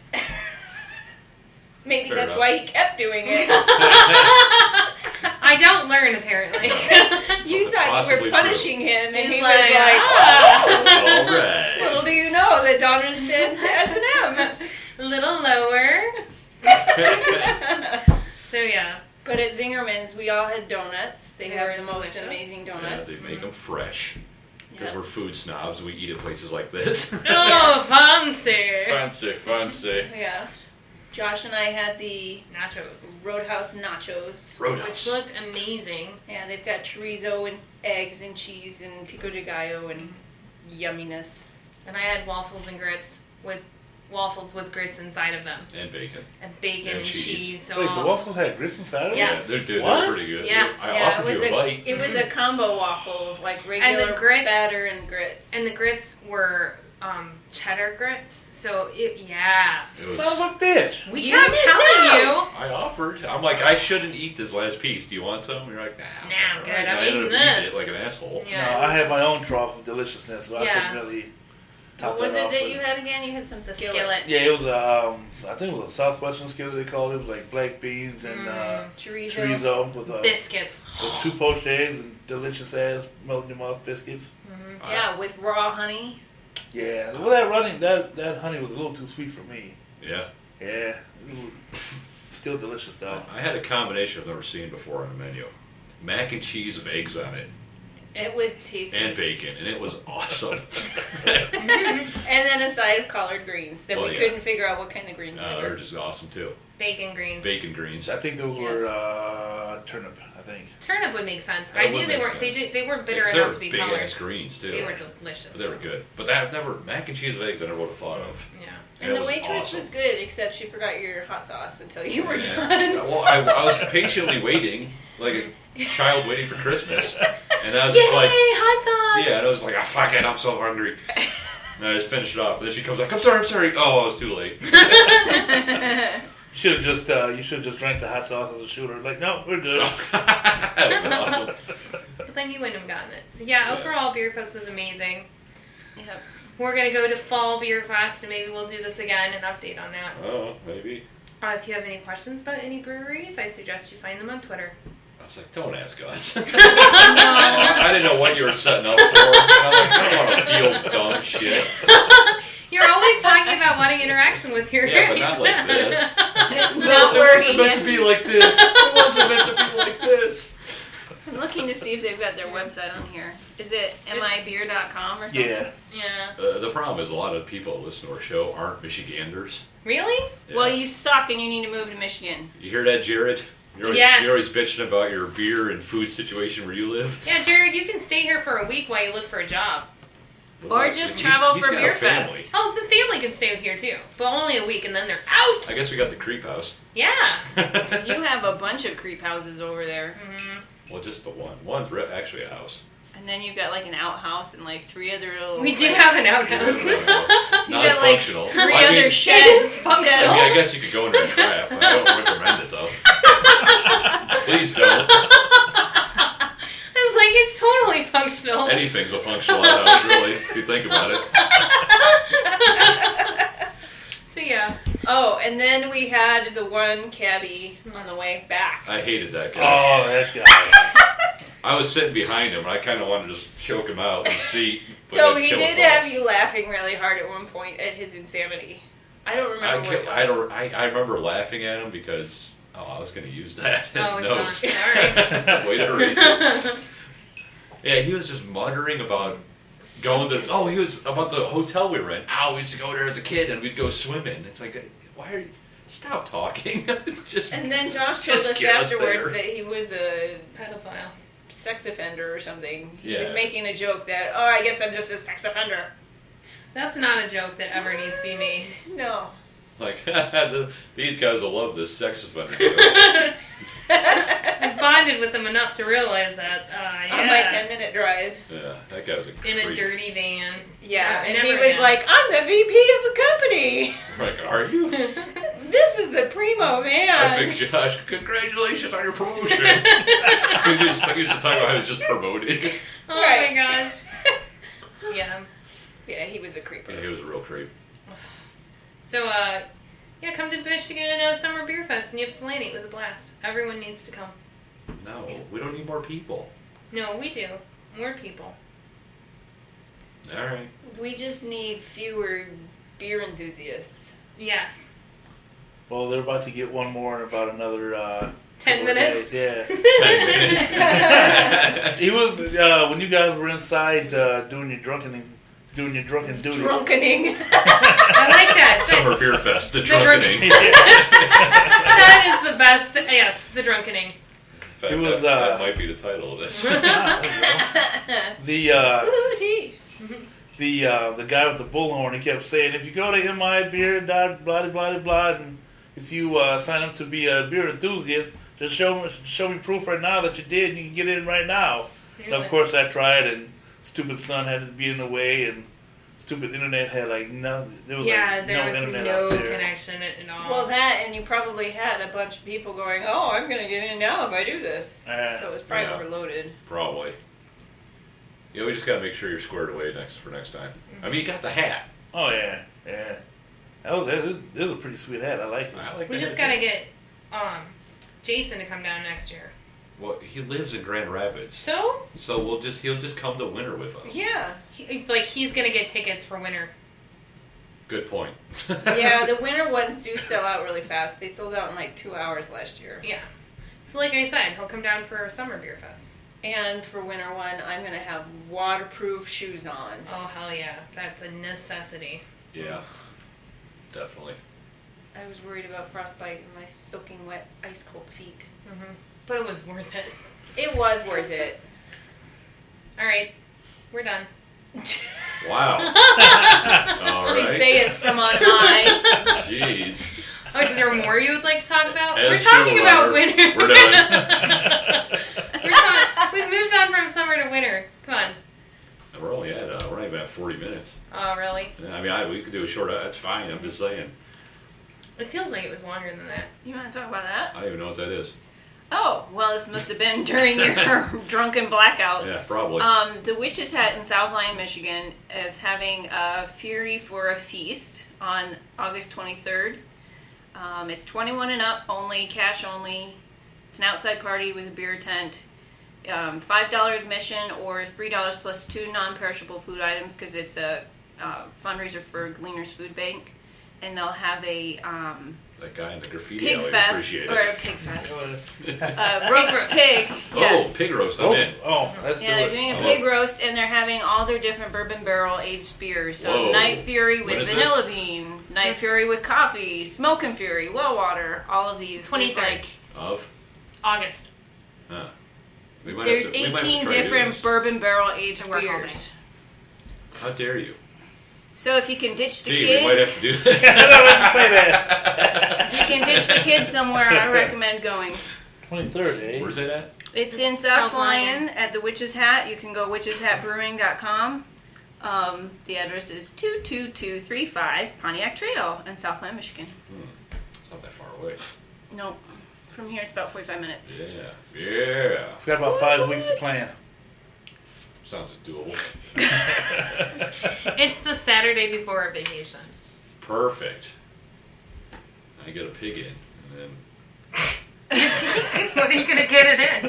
Maybe Fair that's enough. why he kept doing it. I don't learn, apparently. You thought you Possibly were punishing him, and He's he like, was like, "Ah." All right. little do you know that Don was sent to S&M. A little lower. So, yeah. But at Zingerman's, we all had donuts. They They have were the most delicious. amazing Yeah, donuts. they make them fresh. Because Yep. we're food snobs, we eat at places like this. Oh, fancy. Fancy. Yeah. Josh and I had the Nachos. Roadhouse nachos. Which looked amazing. Yeah, they've got chorizo and eggs and cheese and pico de gallo and yumminess. And I had waffles with grits inside of them. And bacon. And bacon and cheese. So Wait, the waffles had grits inside of them? Yes. Yeah, they're What? pretty good. Yeah. I offered you a bite. It was a combo waffle, like regular grits- batter and grits. And the grits were cheddar grits. So, yeah. Son of a bitch. We You kept missed telling out. you. I offered. I'm like, I shouldn't eat this last piece. Do you want some? You're like, nah. Nah, I'm good. Alright, I'm I ended eating up eating this. it like an asshole. Yeah, No, it I was- had my own trough of deliciousness, so I Yeah. couldn't really top What was that it off that with- you had again? You had some The skillet. skillet. Yeah, it was I think it was a southwestern skillet they called it. It was like black beans and chorizo with biscuits. with 2 poached eggs and delicious ass melt in your mouth biscuits. Yeah, with raw honey. Yeah, well that honey was a little too sweet for me. Yeah. Yeah, it was still delicious though. I had a combination I've never seen before on a menu. Mac and cheese with eggs on it. It was tasty. And bacon, and it was awesome. And then a side of collard greens that Oh, we yeah. couldn't figure out what kind of greens they They were. were just awesome too. Bacon greens. Bacon greens. I think those were turnip. I think. Turnip would make sense. That I would knew they make weren't. sense. They weren't bitter Because enough to be they were colored. big ass greens too. They were delicious. They were good, but I've never mac and cheese with eggs. I never would have thought of. Yeah. And it the was waitress awesome. was good, except she forgot your hot sauce until you were Yeah. done. Well, I was patiently waiting, like a child waiting for Christmas, and I was just like, hot sauce! yeah, and I was like, ah, fuck it, I'm so hungry. And I just finished it off. And then she comes like, I'm sorry. Oh, I was too late. Should have just you should have just drank the hot sauce as a shooter. Like, no, we're good. That would have been awesome. But then you wouldn't have gotten it. So yeah, overall Beerfest was amazing. Yep. We're gonna go to Fall Beerfest and maybe we'll do this again and update on that. Oh, maybe. If you have any questions about any breweries, I suggest you find them on Twitter. I was like, don't ask us. I didn't know what you were setting up for. I'm like, I don't want to feel dumb shit. You're always talking about wanting interaction with your Yeah, but not like this. Not It wasn't working. meant to be like this. It wasn't meant to be like this. I'm looking to see if they've got their website on here. Is it mibeer.com or something? Yeah. Yeah. The problem is a lot of people that listen to our show aren't Michiganders. Really? Yeah. Well, you suck and you need to move to Michigan. You hear that, Jared? You're always bitching about your beer and food situation where you live. Yeah, Jared, you can stay here for a week while you look for a job. Or just travel for got a family. Beerfest. Oh, the family can stay here too, but only a week and then they're out. I guess we got the creep house. Yeah. You have a bunch of creep houses over there. Well, just the one. One's actually a house. And then you've got like an outhouse and like 3 other little... We do have an outhouse. You Not got like functional. 3 Well, I mean, other sheds. functional. I mean, I guess you could go in there and crap. I don't recommend it though. Please don't. I was like, it's totally functional. Anything's a functional outhouse, really, if you think about it. So yeah. Oh, and then we had the one cabbie on the way back. I hated that guy. Oh, that guy. I was sitting behind him, and I kind of wanted to just choke him out in the seat. But So I'd he kill did us all. have you laughing really hard at one point at his insanity. I don't remember what it was. I remember laughing at him because I was going to use that as Oh, notes. it's not. All right. Way to erase it. Yeah, he was just muttering about going to. Oh, he was about the hotel we were in. We used to go there as a kid and we'd go swimming. It's like, why are you? Stop talking. Just. And then Josh told us afterwards that he was a pedophile, sex offender or something. He was making a joke that, I guess I'm just a sex offender. That's not a joke that ever needs to be made. No. Like, these guys will love this sex offender joke. I bonded with him enough to realize that. On my 10-minute drive. Yeah, that guy was a In a creep. dirty van. Yeah, and never he was again. like, I'm the VP of the company. Like, are you? This is the primo man. I think, Josh, congratulations on your promotion. he was talking about how he was just promoted. Oh my gosh. Yeah. Yeah, he was a creeper. Yeah, he was a real creep. So, come to Michigan Summer Beerfest in Ypsilanti. It was a blast. Everyone needs to come. No, we don't need more people. No, we do. More people. All right. We just need fewer beer enthusiasts. Yes. Well, they're about to get one more in about another 10 minutes? Days. Yeah. 10 minutes. He was, when you guys were inside doing your drunken duty. Drunkening. I like that. Summer Beer Fest, the drunkening. That is the best. Yes, the drunkening. In fact, It was, that might be the title of this. The guy with the bullhorn, he kept saying, if you go to MIBeer, blah, blah, blah, blah, and if you sign up to be a beer enthusiast, just show me proof right now that you did, and you can get in right now. And of course, I tried, and stupid sun had to be in the way, and stupid internet had no internet no out there. connection at all. Well, that, and you probably had a bunch of people going, I'm going to get in now if I do this. So it was probably overloaded. Probably. Yeah, we just got to make sure you're squared away for next time. I mean, you got the hat. Oh, yeah. This is a pretty sweet hat. I like it. We just got to get Jason to come down next year. Well, he lives in Grand Rapids. So he'll just come to winter with us. Yeah. He's going to get tickets for winter. Good point. Yeah, the winter ones do sell out really fast. They sold out in 2 hours last year. Yeah. So like I said, he'll come down for Summer Beer Fest. And for winter one, I'm going to have waterproof shoes on. Oh, hell yeah. That's a necessity. Yeah, definitely. I was worried about frostbite in my soaking wet, ice cold feet. Mm-hmm. But it was worth it. It was worth it. All right. We're done. Wow. All She right. saith from on high. Jeez. Oh, is there more you would like to talk about? As We're talking about showrunner, winter. we're done. We've moved on from summer to winter. Come on. We're only at 40 minutes. Oh, really? Yeah, I mean, we could do a short. That's fine. I'm just saying. It feels like it was longer than that. You want to talk about that? I don't even know what that is. Oh, well, this must have been during your drunken blackout. Yeah, probably. The Witch's Hat in South Lyon, Michigan is having a Fury for a Feast on August 23rd. It's 21 and up, only, cash only. It's an outside party with a beer tent. $5 admission or $3 plus 2 non-perishable food items because it's a fundraiser for Gleaner's Food Bank. And they'll have a that guy in the graffiti pig alley fest, appreciate or a it. pig fest. Roast pig. Yes. Oh, pig roast, I'm in. Oh, that's they're doing a pig roast, and they're having all their different bourbon barrel aged beers. So Whoa. Night Fury When with is vanilla this? bean, Night Fury with coffee, Smokin' Fury, well water, all of these. 23rd. Of? August. Huh. We might There's have to, we might have to 18 try to do different this. bourbon barrel aged work all beers. How dare you? So if you can ditch the Gee, kids, we might have to do this. I was say that. if you can ditch the kids somewhere, I recommend going. 23rd, eh? Where's it at? It's in South Lyon at the Witch's Hat. You can go witcheshatbrewing.com. The address is 22235 Pontiac Trail in South Lyon, Michigan. It's not that far away. Nope. From here it's about 45 minutes. Yeah. We've got about 5 weeks to plan. Sounds doable. It's the Saturday before our vacation. Perfect. I get a pig in, and then What are you gonna get it in?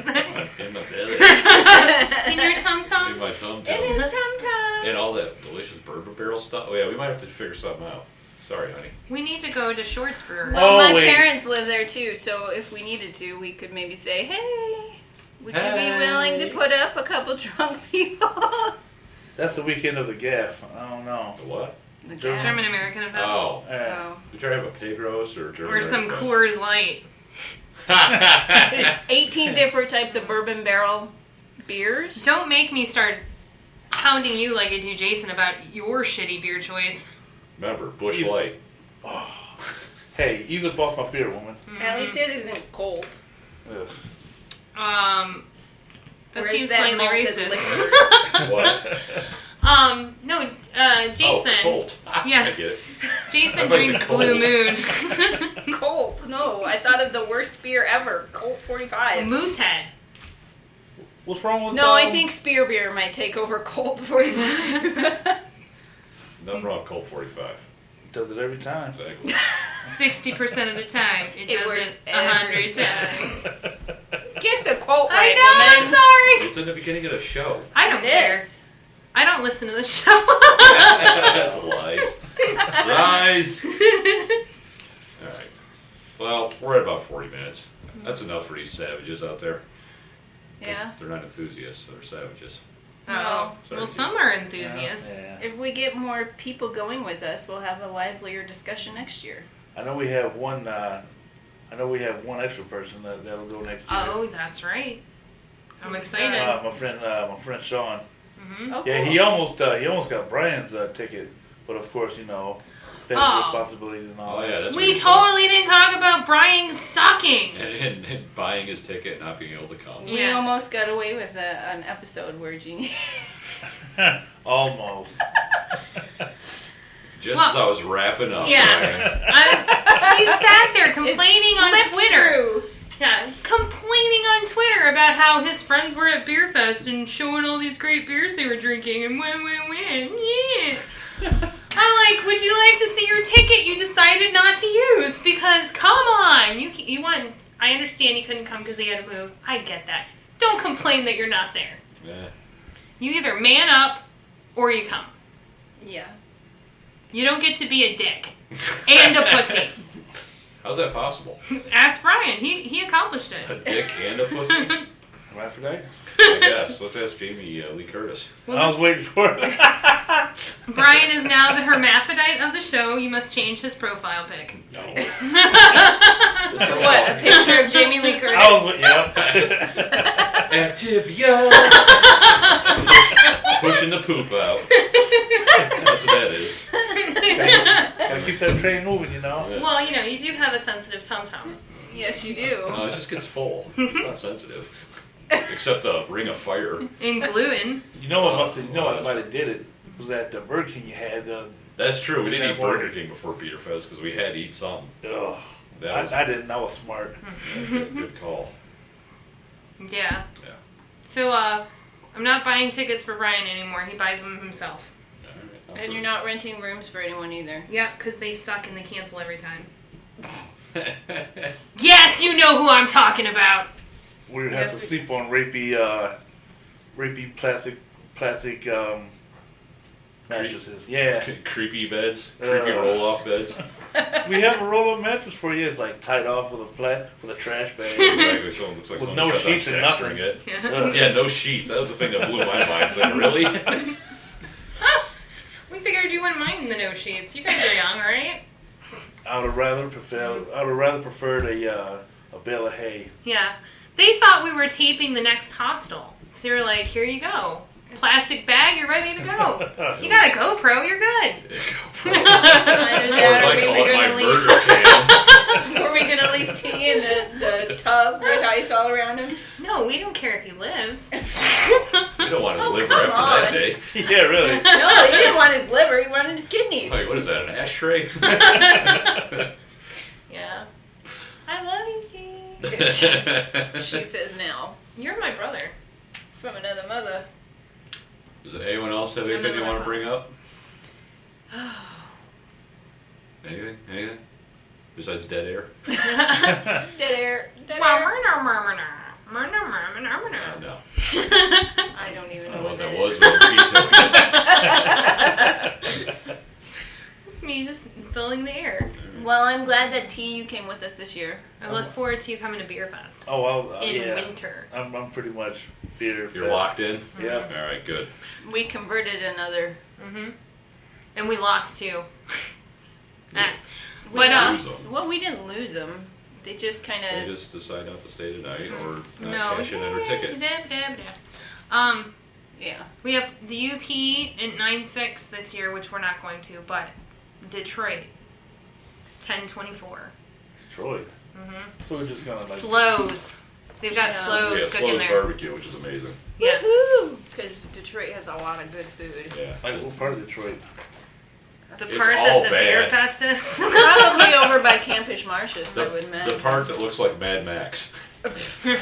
in my belly. In your tum-tum? In my tum-tum. In his tum-tum. And all that delicious bourbon barrel stuff. Oh yeah, we might have to figure something out. Sorry, honey. We need to go to Shorts Brewery. Well, my parents live there too, so if we needed to, we could maybe say, hey, would you be willing to put up a couple drunk people? That's the weekend of the gaff. I don't know. The what? The German American Fest. Oh. Yeah. You try to have a pig roast or a German Or some American Coors Light. 18 different types of bourbon barrel beers. Don't make me start hounding you like I do Jason about your shitty beer choice. Remember, Busch Light. Oh. Hey, you live off my beer, woman. At least it isn't cold. Ugh. That Whereas seems that slightly malted racist. What? No, Jason. Oh, cold. Yeah. I get it. Jason I thought you drinks said Blue cold. Moon. Cold. No, I thought of the worst beer ever. Colt 45. Moosehead. What's wrong with No, I think Spear beer might take over Colt 45. Nothing wrong with Colt 45. Does it every time. Exactly. 60% of the time. It does works it every 100 times. Get the quote I right, know, woman. I'm sorry. It's in the beginning of the show. I don't It care. is. I don't listen to the show. That's lies. Lies. Alright. Well, we're at about 40 minutes. That's enough for these savages out there. 'Cause Yeah. They're not enthusiasts, they're savages. Oh, Sorry, well, Steve. some are enthusiasts. Yeah. If we get more people going with us, we'll have a livelier discussion next year. I know we have one. I know we have one extra person that'll go next year. Oh, that's right. I'm excited. My friend Sean. Mm-hmm. Oh, Yeah, cool. he almost got Bryan's ticket, but of course, family responsibilities and all Oh, that. yeah, that's We totally didn't talk about Bryan sucking. And buying his ticket, not being able to come. We almost got away with an episode where Jeannie... Almost. Just as I was wrapping up. Yeah. He sat there complaining on slipped Twitter. through. Yeah, complaining on Twitter about how his friends were at Beerfest and showing all these great beers they were drinking and when. Yeah. I'm like, would you like to see your ticket you decided not to use? Because, come on. You want... I understand he couldn't come because he had to move. I get that. Don't complain that you're not there. Yeah. You either man up or you come. Yeah. You don't get to be a dick. And a pussy. How's that possible? Ask Bryan. He accomplished A it. dick and a pussy? Hermaphrodite? I guess. Let's ask Jamie Lee Curtis. Well, I was waiting for it. Bryan is now the hermaphrodite of the show. You must change his profile pic. No. What, a picture of Jamie Lee Curtis? Active young. Pushing the poop out. That's what that is. Gotta keep that train moving, Yeah. Well, you do have a sensitive tum-tum. Yes, you do. No, it just gets full. It's not sensitive. Except a ring of fire. In gluten. You know what might have did it was that the Burger King you had. That's true. We didn't that eat Burger morning. King before Beerfest because we had to eat something. Ugh. That was I didn't. I was smart. good call. Yeah. Yeah. So, I'm not buying tickets for Bryan anymore. He buys them himself. All right. And you're not renting rooms for anyone either. Yeah, because they suck and they cancel every time. Yes, you know who I'm talking about. We would have to sleep on rapey plastic mattresses. Yeah. Creepy beds. Creepy roll-off beds. We have a roll-up mattress for you. It's like tied off with a trash bag. Exactly. So it looks like With someone's no got sheets and texturing nothing. it. Yeah. Yeah, no sheets. That was the thing that blew my mind. It's like, really? We figured you wouldn't mind the no sheets. You guys are young, right? I would have rather preferred a bale of hay. Yeah. They thought we were taping the next Hostel. So they were like, here you go. Plastic bag, you're ready to go. You got a GoPro, you're good. Were we gonna leave T in the tub with ice all around him? No, we don't care if he lives. We don't want his liver after that day. Yeah, really. No, he didn't want his liver, he wanted his kidneys. Like, what is that, an ashtray? Yeah. I love you, T. She says now. You're my brother. From another mother. Does anyone else have anything you want to bring up? Anything? Besides dead air? Dead air. No. I don't even know what that was. It's me just filling the air. Well, I'm glad that T, you came with us this year. I look forward to you coming to Beerfest. Oh, well, in winter. I'm pretty much Beerfest. You're locked in? Yeah. All right, good. We converted another. And we lost 2. Well, we didn't lose them. They just kind of... They just decide not to stay tonight or not No. cash in on their ticket. Yeah. We have the UP in 9-6 this year, which we're not going to, but Detroit, 10-24. Detroit? So we're just kind of like... Slows. They've got slows cooking Slows there. barbecue, which is amazing. Yeah. Because Detroit has a lot of good food. Yeah. Like, what part of Detroit? The It's part all that the bad. Beerfest is. Probably over by Campish Marshes, I would imagine. The part that looks like Mad Max. So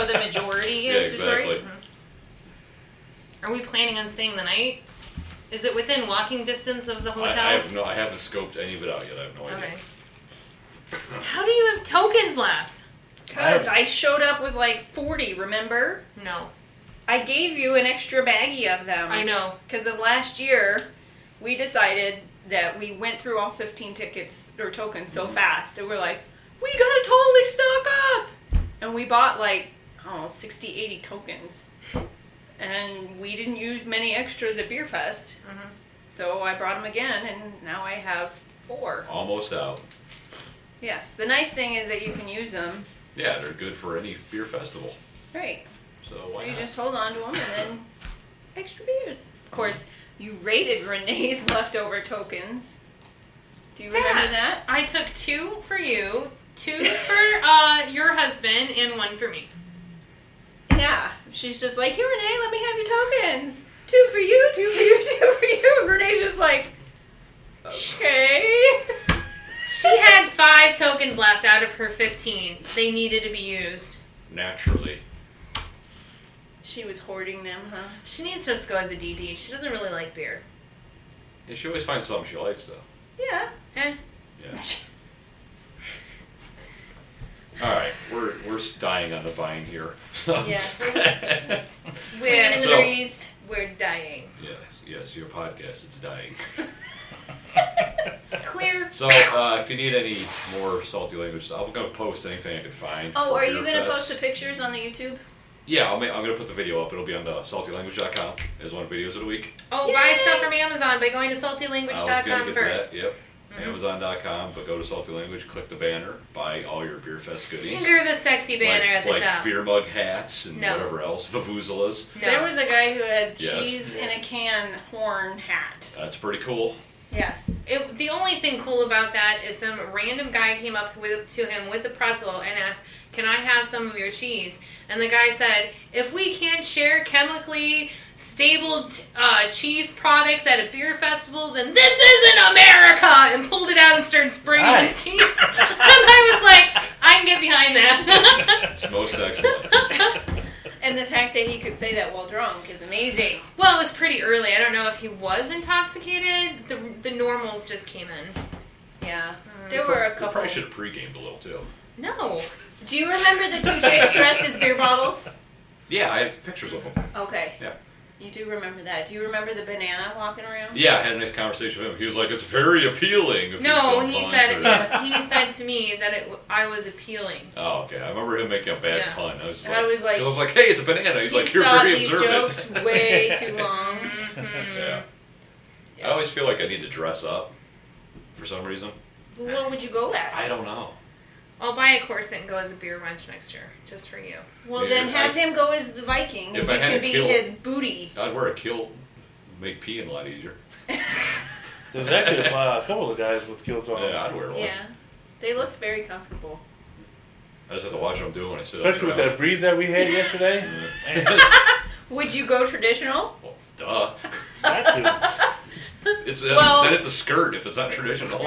the majority of exactly. Detroit? Are we planning on staying the night? Is it within walking distance of the hotels? I haven't scoped any of it out yet. I have no idea. Okay. How do you have tokens left? Because I showed up with like 40, remember? No. I gave you an extra baggie of them. I know. Because of last year, we decided that we went through all 15 tickets or tokens so fast that we're like, we gotta totally stock up! And we bought like, 60, 80 tokens. And we didn't use many extras at Beerfest. So I brought them again, and now I have 4. Almost out. Yes. The nice thing is that you can use them. Yeah, they're good for any beer festival. Right. So why you not? just hold on to them and then extra beers. Of course, you rated Renee's leftover tokens. Do you remember that? I took 2 for you, 2 for your husband, and 1 for me. Yeah. She's just like, here, Renee, let me have your tokens. 2 for you, 2 for you, 2 for you. And Renee's just like, okay. She had 5 tokens left out of her 15. They needed to be used. Naturally. She was hoarding them, huh? She needs to just go as a DD. She doesn't really like beer. Yeah, she always finds something she likes, though. Yeah. Eh. Yeah. All right, we're dying on the vine here. Yes. Swinging in the breeze. We're dying. Yes, your podcast is dying. Clear. So, if you need any more salty language, I'm going to post anything I can find. Oh, for are you going to Beerfest. post the pictures on the YouTube? Yeah, I'm going to put the video up. It'll be on the saltylanguage.com as one of the videos of the week. Oh, Yay! buy stuff from Amazon by going to I was going saltylanguage.com to get first. that. Yep. Amazon.com, but go to Salty Language, click the banner, buy all your Beerfest goodies. Finger the sexy banner at the like top. Beer mug hats and No. whatever else, vuvuzelas. No. There was a guy who had Yes. cheese in a can horn hat. That's pretty cool. Yes. The only thing cool about that is some random guy came up to him with a pretzel and asked, "Can I have some of your cheese?" And the guy said, "If we can't share chemically stable cheese products at a beer festival, then this isn't America!" And pulled it out and started spraying his cheese. And I was like, I can get behind that. It's most excellent. And the fact that he could say that while drunk is amazing. Well, it was pretty early. I don't know if he was intoxicated. The normals just came in. Yeah. There were a You couple. probably should have pre-gamed a little, too. No. Do you remember the 2 chicks dressed as beer bottles? Yeah, I have pictures of them. Okay. Yeah. You do remember that. Do you remember the banana walking around? Yeah, I had a nice conversation with him. He was like, "It's very appealing." No, he said to me that I was appealing. Oh, okay. I remember him making a bad pun. I was like, "Hey, it's a banana." He's like, "You're very observant." These jokes way too long. Yeah. I always feel like I need to dress up for some reason. What would you go as? I don't know. I'll buy a corset and go as a beer wench next year, just for you. Well, then have him go as the Viking. If you I had can a be kilt, his booty. I'd wear a kilt. Make peeing a lot easier. There's actually a couple of guys with kilts on. Yeah, I'd wear one. Yeah. They looked very comfortable. I just have to watch what I'm doing when I sit Especially with that breeze that we had yesterday. Would you go traditional? Well, duh. Got to. Well- then it's a skirt if it's not traditional.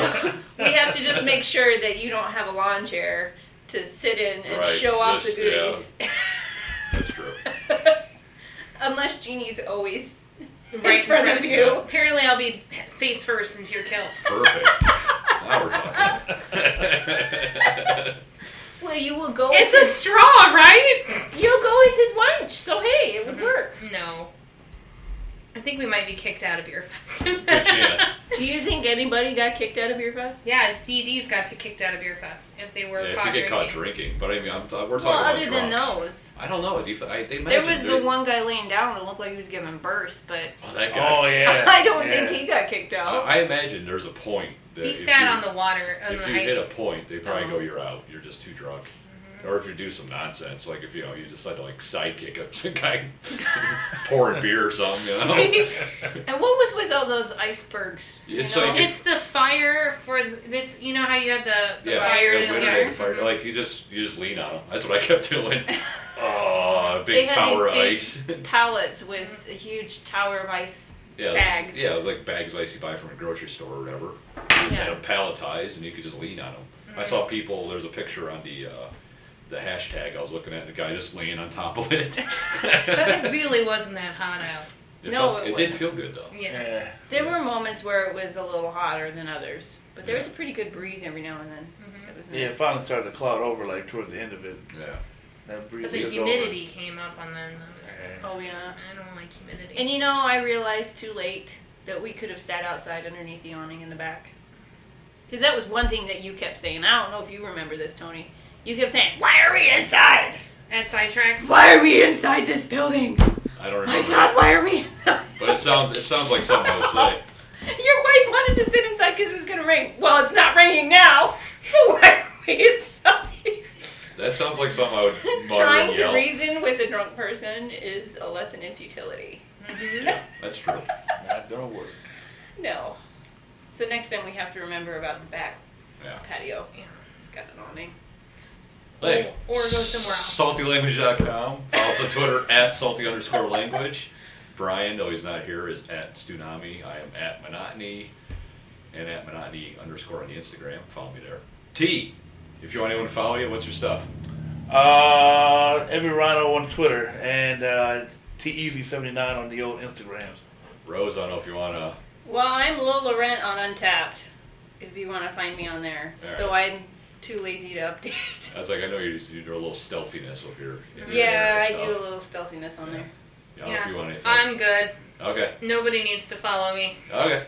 We have to just make sure that you don't have a lawn chair to sit in and Right, show off just- the goodies. That's true. unless Jeannie's always Right in front of you. Apparently, I'll be face first into your kilt. Perfect. Now we're talking. Well, you will go. It's a straw, right? You'll go as his wench, so hey, it would work. No. I think we might be kicked out of Beerfest. Good chance. Do you think anybody got kicked out of Beerfest? Yeah, DDs got kicked out of Beerfest if they were Yeah, caught if you get drinking. caught drinking. But I mean, we're talking Well, about other than drunks. those. I don't know. They There was the one guy laying down that looked like he was giving birth, but Oh, that guy. Oh, yeah. I don't think he got kicked out. I imagine there's a point. That He if sat you- on the water, on If the you ice. hit a point, they probably go, "You're out. You're just too drunk." Or if you do some nonsense, like if you decide to like sidekick up some guy pouring beer or something, And what was with all those icebergs? It's you know? like It's the fire for it's you know how you had the yeah, fire yeah, in the winter yard? fire. Like you just lean on them. That's what I kept doing. Oh, a They big had tower of these big ice. pallets with a huge tower of ice Yeah, bags. it was like bags of ice you buy from a grocery store or whatever. You just had them palletized and you could just lean on them. I saw people. There's a picture on the hashtag I was looking at. The guy just laying on top of it. It really wasn't that hot out. It No, did feel good though. Yeah. There were moments where it was a little hotter than others, but there was a pretty good breeze every now and then. It was Yeah, it nice. finally started to cloud over like toward the end of it. Yeah. That breeze But the took humidity came up on them. Oh yeah. I don't like humidity. And you know, I realized too late that we could have sat outside underneath the awning in the back. Because that was one thing that you kept saying. I don't know if you remember this, Tony. You kept saying, "Why are we inside? At Sidetracks? Why are we inside this building? I don't My remember. God, why are we inside?" But it sounds like something I would say. Your wife wanted to sit inside because it was going to rain. Well, it's not raining now. So why are we inside? That sounds like something I would mutter Trying and to yell. reason with a drunk person is a lesson in futility. Yeah, that's true. Not gonna work. No. So next time we have to remember about the back Yeah. patio. Yeah, it's got an awning. Hey, Or go somewhere else. SaltyLanguage.com. Follow us on Twitter at @salty_language. Brian, though he's not here, is at Stunami. I am at Monotony and at Monotony_ on the Instagram. Follow me there. T, if you want anyone to follow you, what's your stuff? Every Rhino on Twitter and TEasy79 on the old Instagrams. Rose, I don't know if you want to. Well, I'm Lola Rent on Untapped, if you want to find me on there. All right. Though I'm too lazy to update. I was like, I know you do a little stealthiness with your. Yeah, I stuff. do a little stealthiness on there. I don't know if you want anything. I'm good. Okay. Nobody needs to follow me. Okay.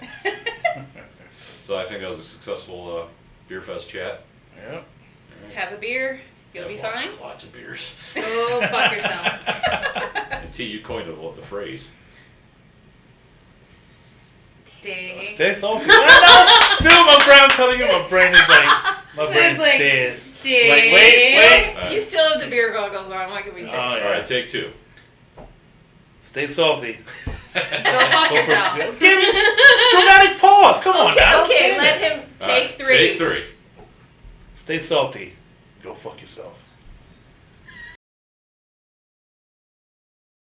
So I think that was a successful Beerfest chat. Yeah. Have a beer, you'll be fine. Lots of beers. Go fuck yourself. And T, you coined the phrase. Stay salty. Dude, my brain, I'm telling you, my brain is like, my brain's like, dead. stay. Like, wait. You still have the beer goggles on. What can we say? Oh, yeah. All right, take two. Stay salty. Go fuck yourself. Give me dramatic pause. Come on now. Okay, let him take All right, three. Take three. Stay salty. Go fuck yourself.